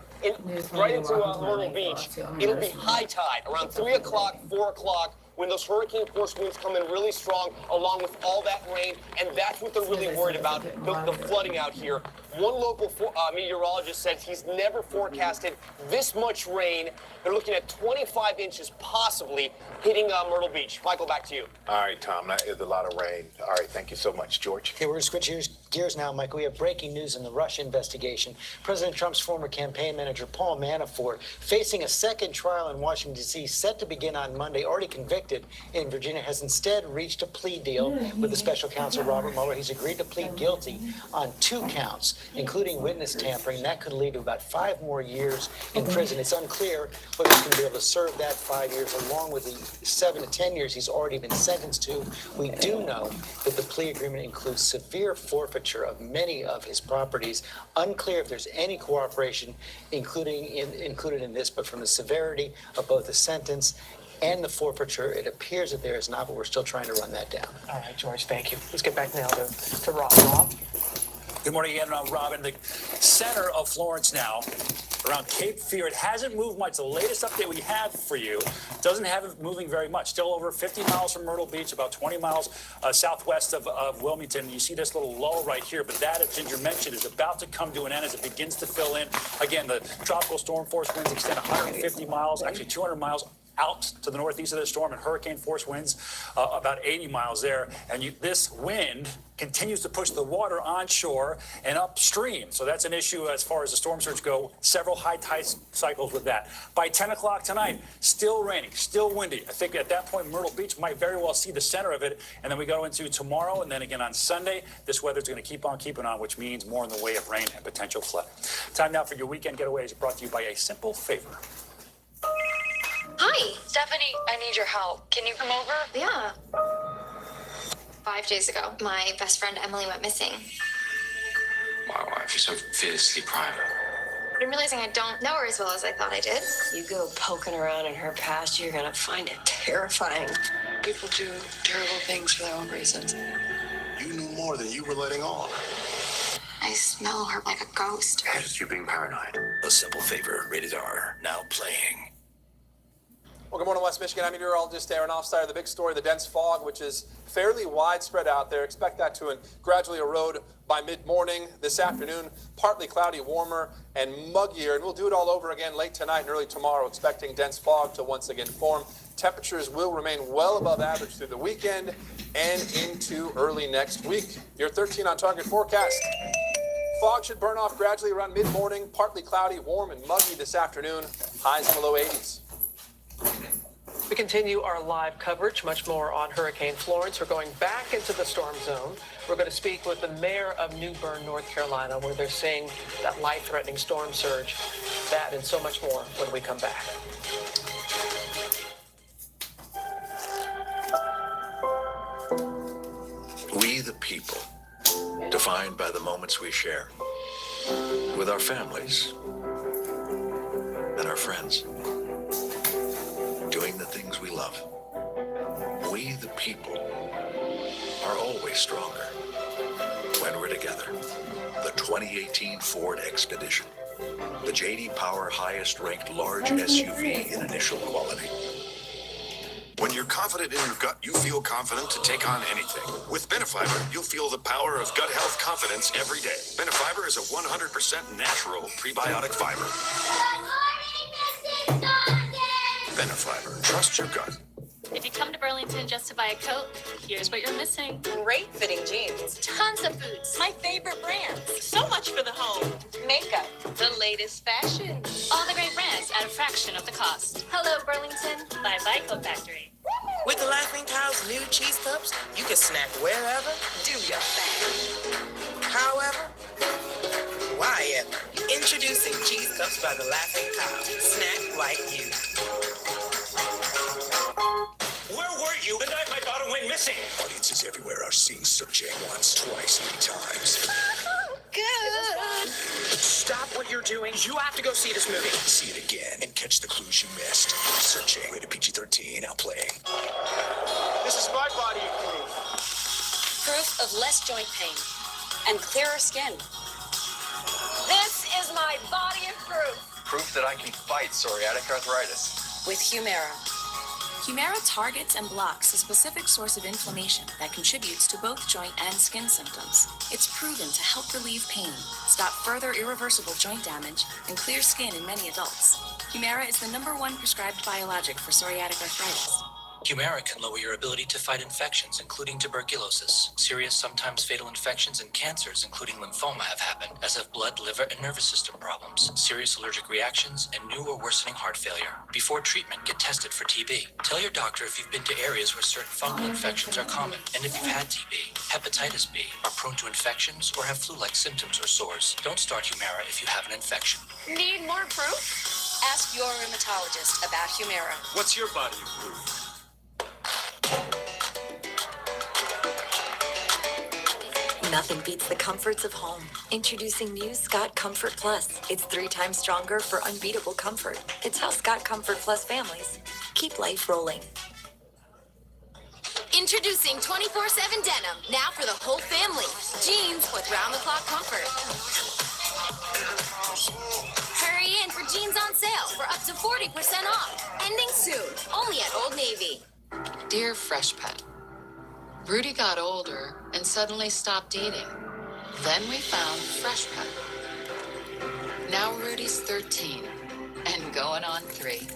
right into Myrtle Beach. It'll be high tide around 3 o'clock, 4 o'clock, when those hurricane force winds come in really strong, along with all that rain, and that's what they're really worried about, the flooding out here. One local meteorologist said he's never forecasted this much rain. They're looking at 25 inches possibly hitting Myrtle Beach. Michael, back to you. All right, Tom, that is a lot of rain. All right, thank you so much, George. Okay, we're going to switch gears now, Michael. We have breaking news in the Russia investigation. President Trump's former campaign manager, Paul Manafort, facing a second trial in Washington, D.C., set to begin on Monday, already convicted in Virginia, has instead reached a plea deal with the special counsel, Robert Mueller. He's agreed to plead guilty on 2 counts, including witness tampering. That could lead to about 5 more years in prison. It's unclear whether he's going to be able to serve that 5 years along with the 7 to 10 years he's already been sentenced to. We do know that the plea agreement includes severe forfeiture of many of his properties. Unclear if there's any cooperation included in this, but from the severity of both the sentence and the forfeiture, it appears that there is not, but we're still trying to run that down. All right, George, thank you. Let's get back now to Rob. Rob? Good morning again, Robin. The center of Florence now, around Cape Fear. It hasn't moved much. The latest update we have for you doesn't have it moving very much. Still over 50 miles from Myrtle Beach, about 20 miles southwest of Wilmington. You see this little lull right here, but that, as Ginger mentioned, is about to come to an end as it begins to fill in. Again, the tropical storm force winds extend 150 miles, actually 200 miles out to the northeast of the storm, and hurricane force winds about 80 miles there. And this wind continues to push the water onshore and upstream. So that's an issue as far as the storm surge go. Several high tide cycles with that. By 10 o'clock tonight, still raining, still windy. I think at that point, Myrtle Beach might very well see the center of it. And then we go into tomorrow, and then again on Sunday, this weather's going to keep on keeping on, which means more in the way of rain and potential flood. Time now for your weekend getaways, brought to you by a simple favor. Hi, Stephanie, I need your help. Can you come over? Yeah. 5 days ago, my best friend Emily went missing. My wife is so fiercely private. I'm realizing I don't know her as well as I thought I did. You go poking around in her past, you're gonna find it terrifying. People do terrible things for their own reasons. You knew more than you were letting on. I smell her like a ghost. That's you being paranoid. A Simple Favor, rated R, now playing. Well, good morning, West Michigan. I'm meteorologist Aaron Offsteyer. The big story, the dense fog, which is fairly widespread out there. Expect that to gradually erode by mid-morning. This afternoon, partly cloudy, warmer, and muggier. And we'll do it all over again late tonight and early tomorrow, expecting dense fog to once again form. Temperatures will remain well above average through the weekend and into early next week. Your 13 on target forecast. Fog should burn off gradually around mid-morning, partly cloudy, warm, and muggy this afternoon. Highs in the low 80s. We continue our live coverage, much more on Hurricane Florence. We're going back into the storm zone. We're going to speak with the mayor of New Bern, North Carolina, where they're seeing that life-threatening storm surge. That and so much more when we come back. We the people, defined by the moments we share with our families and our friends, doing the things we love. We the people are always stronger when we're together. The 2018 Ford Expedition, the J.D. Power highest ranked large SUV in initial quality. When you're confident in your gut, you feel confident to take on anything. With Benefiber, you'll feel the power of gut health confidence every day. Benefiber is a 100% natural prebiotic fiber. Benefiber. Trust your gut. If you come to Burlington just to buy a coat, here's what you're missing. Great fitting jeans. Tons of boots. My favorite brands. So much for the home. Makeup. The latest fashion. All the great brands at a fraction of the cost. Hello, Burlington. Bye-bye, Coat Factory. With the Laughing Cow's new cheese cups, you can snack wherever, do your thing. However, why ever? Introducing cheese cups by the Laughing Cow. Snack like you. Where were you the night my daughter went missing? Audiences everywhere are seeing Searching once, twice, 3 times. Good. Stop what you're doing. You have to go see this movie. See it again and catch the clues you missed. Searching. Rated PG-13. Now playing. This is my body of proof. Proof of less joint pain and clearer skin. This is my body of proof. Proof that I can fight psoriatic arthritis. With Humira. Humira targets and blocks a specific source of inflammation that contributes to both joint and skin symptoms. It's proven to help relieve pain, stop further irreversible joint damage, and clear skin in many adults. Humira is the #1 prescribed biologic for psoriatic arthritis. Humira can lower your ability to fight infections, including tuberculosis. Serious, sometimes fatal infections and cancers, including lymphoma, have happened, as have blood, liver, and nervous system problems, serious allergic reactions, and new or worsening heart failure. Before treatment, get tested for TB. Tell your doctor if you've been to areas where certain fungal infections are common, and if you've had TB, hepatitis B, are prone to infections, or have flu-like symptoms or sores. Don't start Humira if you have an infection. Need more proof? Ask your rheumatologist about Humira. What's your body of proof? Nothing beats the comforts of home. Introducing new Scott Comfort Plus. It's 3 times stronger for unbeatable comfort. It's how Scott Comfort Plus families keep life rolling. Introducing 24/7 denim, now for the whole family. Jeans with round-the-clock comfort. Hurry in for jeans on sale for up to 40% off. Ending soon, only at Old Navy. Dear Fresh Pet, Rudy got older and suddenly stopped eating. Then we found Fresh Pet. Now Rudy's 13 and going on 3.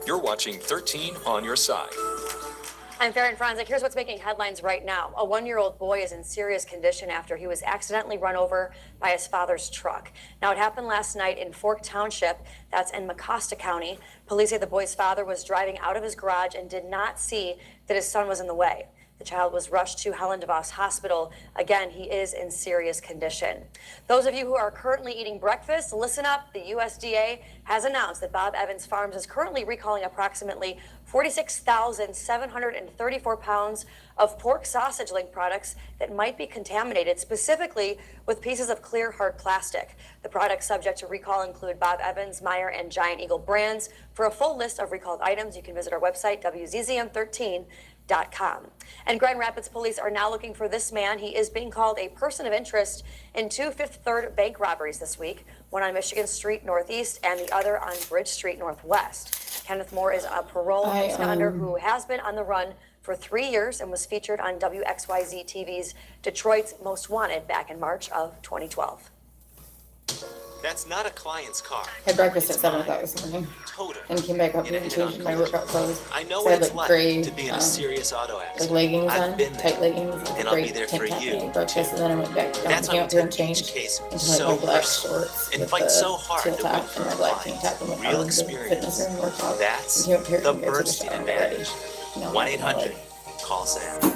You're watching 13 on your side. I'm Farron Franzik. Here's what's making headlines right now. A 1-year-old boy is in serious condition after he was accidentally run over by his father's truck. Now, it happened last night in Fork Township. That's in Mecosta County. Police say the boy's father was driving out of his garage and did not see that his son was in the way. The child was rushed to Helen DeVos Hospital. Again, he is in serious condition. Those of you who are currently eating breakfast, listen up. The USDA has announced that Bob Evans Farms is currently recalling approximately 46,734 pounds of pork sausage link products that might be contaminated, specifically with pieces of clear, hard plastic. The products subject to recall include Bob Evans, Meyer, and Giant Eagle brands. For a full list of recalled items, you can visit our website, WZZM13.com. And Grand Rapids police are now looking for this man. He is being called a person of interest in 2 Fifth Third bank robberies this week, one on Michigan Street Northeast and the other on Bridge Street Northwest. Kenneth Moore is a parole absconder who has been on the run for 3 years and was featured on WXYZ TV's Detroit's Most Wanted back in March of 2012. That's not a client's car. Had breakfast at 7 o'clock this morning. Total. And came back up and changed my workout clothes. I know So I what had it's like like gray, to be in a serious auto accident. like leggings I've on, been there. tight leggings, with And a I'll gray be there tank for top you. and breakfast, and then I went back down That's and came why up here we and take each changed case into like so my black personally shorts and with fight the so hard teal to win top for and my our black tank clients. top and went Real out into the experience. fitness room workout. That's and came up here the and got to the Bernstein shower advantage. already. 1-800 call Sam.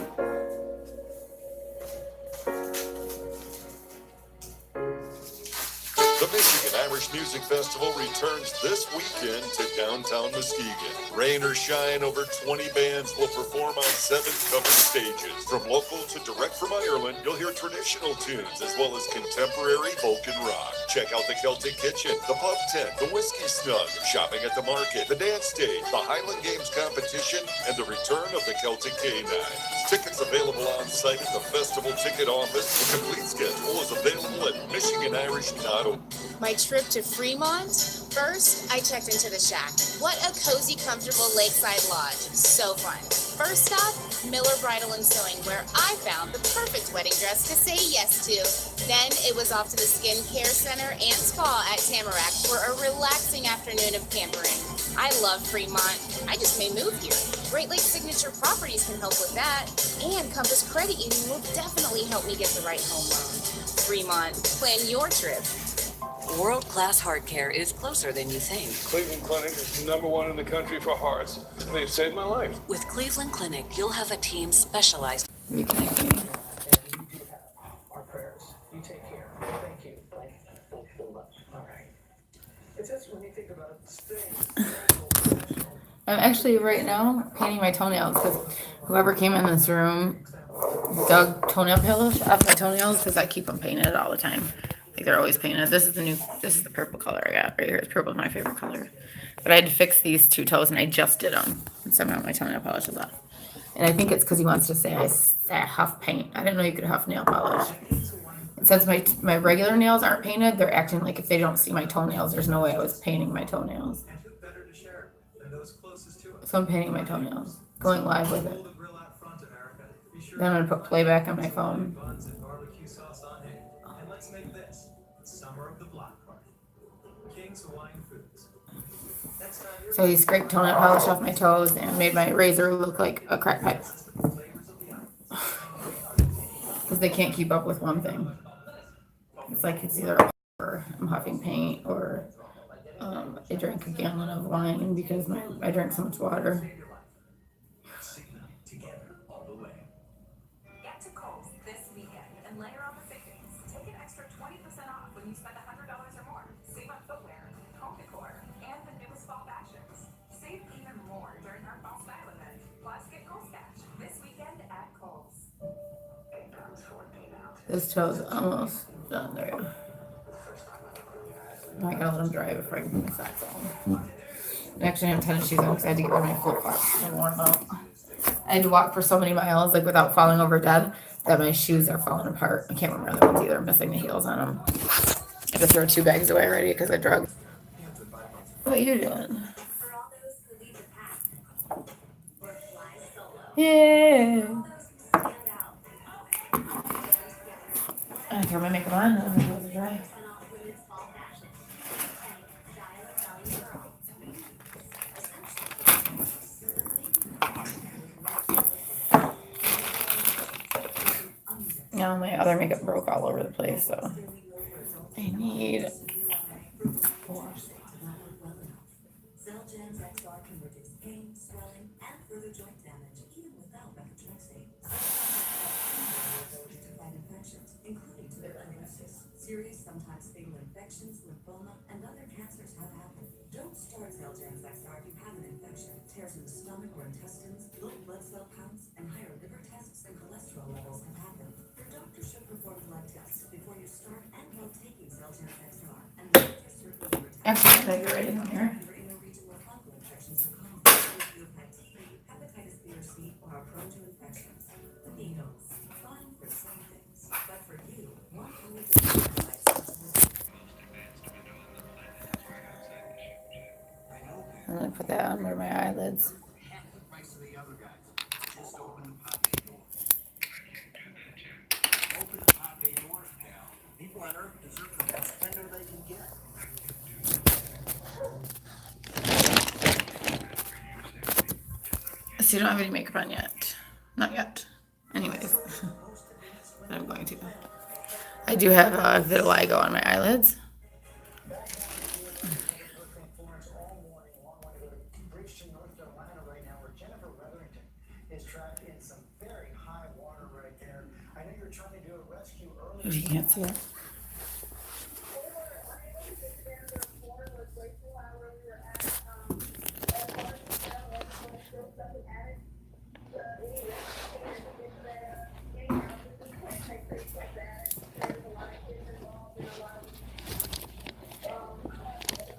The Michigan Irish Music Festival returns this weekend to downtown Muskegon. Rain or shine, over 20 bands will perform on 7 covered stages. From local to direct from Ireland, you'll hear traditional tunes as well as contemporary folk and rock. Check out the Celtic Kitchen, the Pub Tent, the Whiskey Snug, shopping at the market, the dance stage, the Highland Games competition, and the return of the Celtic K9. Tickets available on site at the festival ticket office. The complete schedule is available at MichiganIrish.org. My trip to Fremont? First, I checked into the Shack. What a cozy, comfortable lakeside lodge. So fun. First stop, Miller Bridal and Sewing, where I found the perfect wedding dress to say yes to. Then it was off to the Skin Care Center and Spa at Tamarack for a relaxing afternoon of pampering. I love Fremont. I just may move here. Great Lakes Signature Properties can help with that. And Compass Credit Union will definitely help me get the right home loan. Fremont, plan your trip. World-class heart care is closer than you think. Cleveland Clinic is #1 in the country for hearts. They've saved my life. With Cleveland Clinic, you'll have a team specialized. Our prayers. You take care. Thank you. All right. It's just when you think about staying. I'm actually right now painting my toenails because whoever came in this room dug toenail polish off my toenails because I keep them painted all the time. Like they're always painted. This is the purple color I got right here. Purple is my favorite color. But I had to fix these 2 toes and I just did them. And somehow my toenail polish is off. And I think it's because he wants to say I huff paint. I didn't know you could huff nail polish. And since my regular nails aren't painted, they're acting like if they don't see my toenails, there's no way I was painting my toenails. So I'm painting my toenails. Going live with it. Then I'm going to put playback on my phone. So he scraped toenail polish off my toes and made my razor look like a crack pipe. Because they can't keep up with one thing. It's like it's either I'm huffing paint or I drank a gallon of wine because I drank so much water. Get to Kohl's this weekend and layer on the savings. Take an extra 20% off when you spend $100 or more. Save on footwear, home decor, and the newest fall fashions. Save even more during our fall style event. Plus, get Kohl's Cash this weekend at Kohl's. This toe's almost done there. I gotta let them dry before I can put my socks on. I actually have tennis shoes on because I had to get rid of my flip-flops and warm up. I had to walk for so many miles, like without falling over dead, that my shoes are falling apart. I can't remember the ones either. I'm missing the heels on them. I have to throw 2 bags away already because I drug. What are you doing? Yeah. I throw my makeup on and then it dry. Now my other makeup broke all over the place, so I need Serious, sometimes fatal infections, lymphoma, and other cancers have happened. Don't start Xeljanz XR if you have an infection. Tears in the stomach or intestines, low blood cell counts, and higher liver tests and cholesterol levels have happened. Your doctor should perform blood tests before you start and while taking Xeljanz XR. And monitor certain liver tests. Actually, can I get right in here? Your infections are common. If you have TB, hepatitis B or C, or are prone I'm gonna put that under my eyelids. So you don't have any makeup on yet. Not yet. Anyways. But I'm going to. I do have vitiligo on my eyelids. If you can't see it.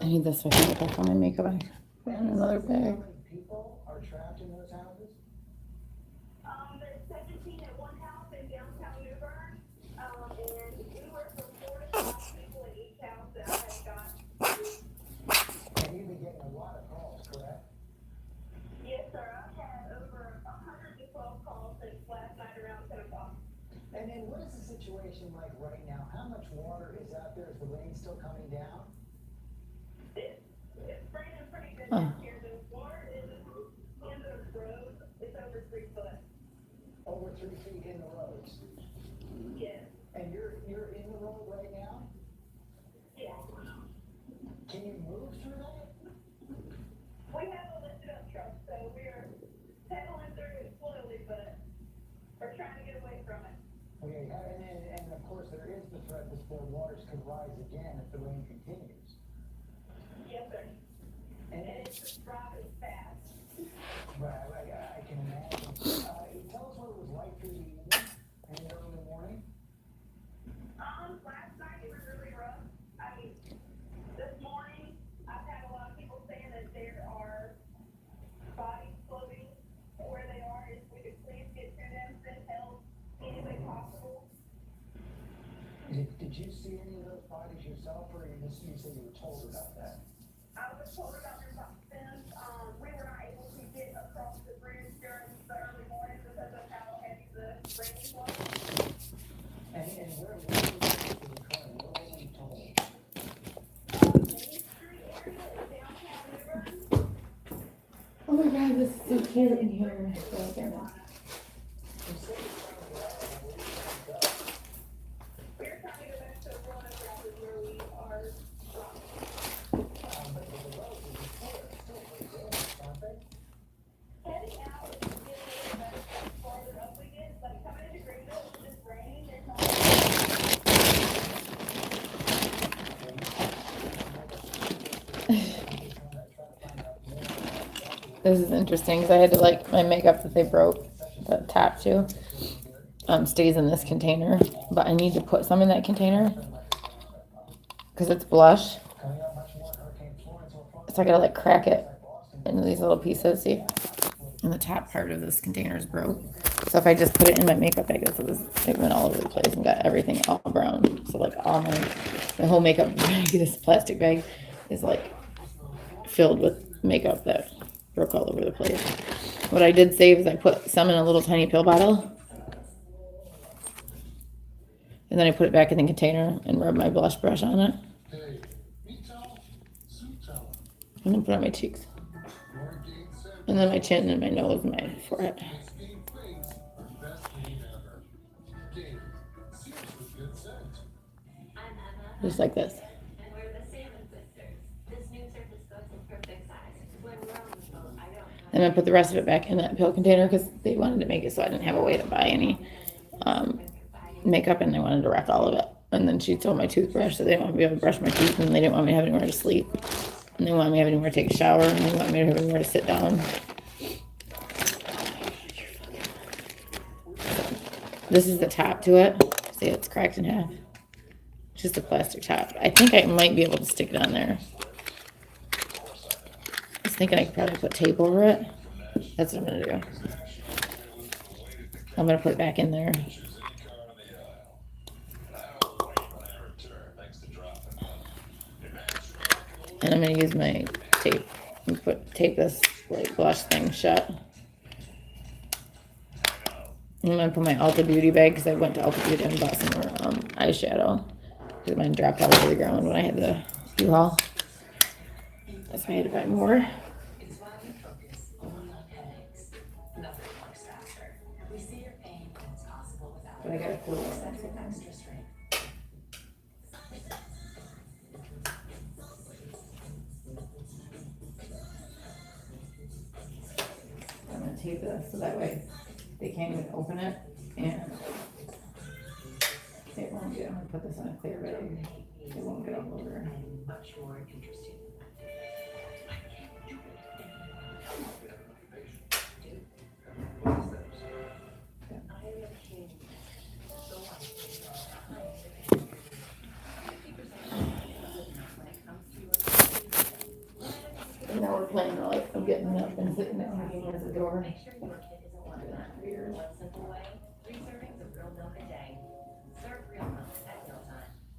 I need this so I can get back on my makeup. I put it in another bag. People are trapped in those houses? There's 17 at one house in downtown New Bern, and we were from 4 to 5 people in each house that I had got. And you've been getting a lot of calls, correct? Yes, sir. I've had over 112 calls since last night around 10 o'clock. And then what is the situation like right now? How much water is out there? Is the rain still coming down? It's raining pretty good down here. The water is in the road. It's over 3 foot. Over 3 feet in the roads? Yes. And you're in the road right now? Yeah. Can you move through that? We have a lifted up truck, so we're pedaling through it slowly, but we're trying to get away from it. Okay, and of course there is the threat that the waters could rise again if the rain continues. Yes, sir. And it's just driving fast. Right, I can imagine. Tell us what it was like through the evening and the early morning. Last night it was really rough. I mean, this morning I've had a lot of people saying that there are bodies floating where they are. If we could please get to them, send help any way possible. Did you see any of those bodies yourself, or you said you were told about that? I was told about their since we were not able to get across the bridge during the early morning because of how heavy the rain was. And where were you occurring? What were you told? Main Street area is downtown New Bern. Oh my god, this is so cute in here. We're trying to go back to Roanoke where we are from. Heading out is getting a little better the farther up we get, but coming into Greenville with this rain, there's not. This is interesting because I had to like my makeup that they broke, the top to, stays in this container, but I need to put some in that container because it's blush. So I gotta like crack it into these little pieces, see? And the top part of this container is broke. So if I just put it in my makeup bag, it went all over the place and got everything all brown. So like all my whole makeup bag, this plastic bag is like filled with makeup that broke all over the place. What I did save is I put some in a little tiny pill bottle. And then I put it back in the container and rub my blush brush on it. And then put it on my cheeks. And then my chin and my nose and my forehead. Just like this. And then put the rest of it back in that pill container because they wanted to make it so I didn't have a way to buy any makeup, and they wanted to wreck all of it. And then she told my toothbrush that they didn't want me to be able to brush my teeth, and they didn't want me to have anywhere to sleep. And they wanted me to have anywhere to take a shower, and they wanted me to have anywhere to sit down. This is the top to it. See, it's cracked in half. Just a plastic top. I think I might be able to stick it on there. I was thinking I could probably put tape over it. That's what I'm going to do. I'm going to put it back in there. And I'm going to use my tape and tape this like blush thing shut. I'm gonna put my Ulta Beauty bag because I went to Ulta Beauty and bought some more eyeshadow because mine dropped all over the ground when I had the U-Haul. That's why I had to buy more. But I gotta cool this down sometimes. I'm gonna tape this so that way they can't even open it and it won't get, I'm gonna put this on a clear bag. It won't get all over. Much more interesting. And now we're playing like I'm getting up and sitting down looking at the door. Weird.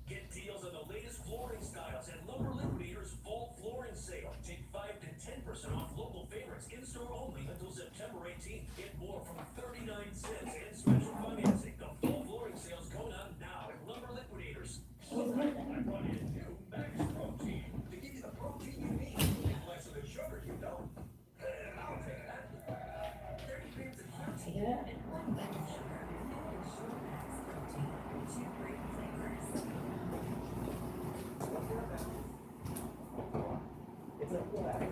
Get deals on the latest flooring styles at Lumber Liquidators Fall Flooring Sale. Take 5 to 10% off local favorites in-store only until September 18th. Get more from 39 cents and special financing. The Fall Flooring Sale is going on now at Lumber Liquidators. I brought in new Max Protein to give you the protein you need. Less of the sugar you don't. I'll take that. 30 grams of protein and 1 gram of sugar. Max Protein. 2 great flavors. It's a black.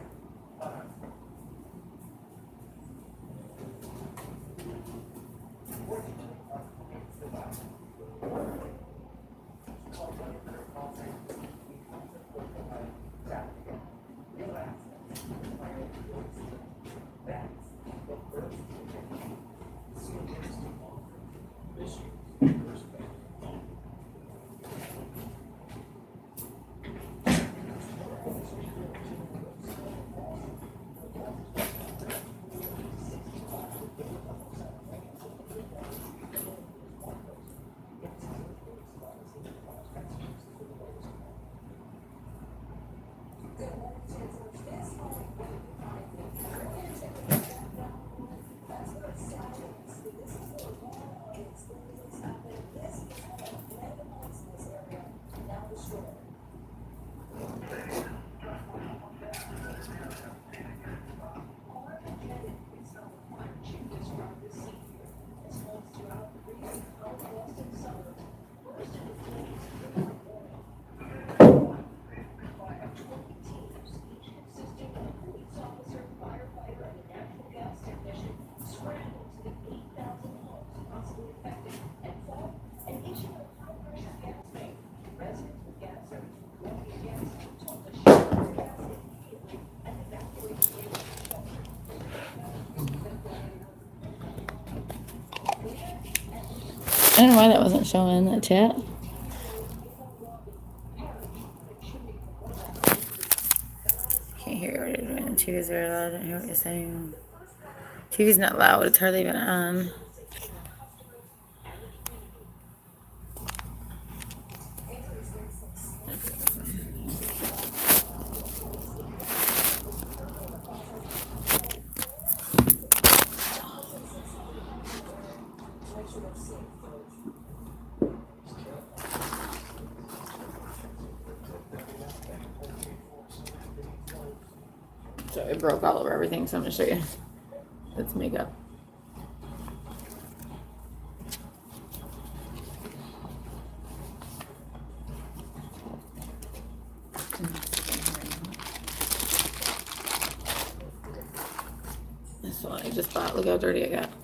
I don't know why that wasn't showing in that chat. Can't hear what you're doing. TV's very loud. I don't hear what you're saying. TV's not loud. It's hardly even on. So it broke all over everything, so I'm going to show you. It's makeup. This one I just bought. Look how dirty I got.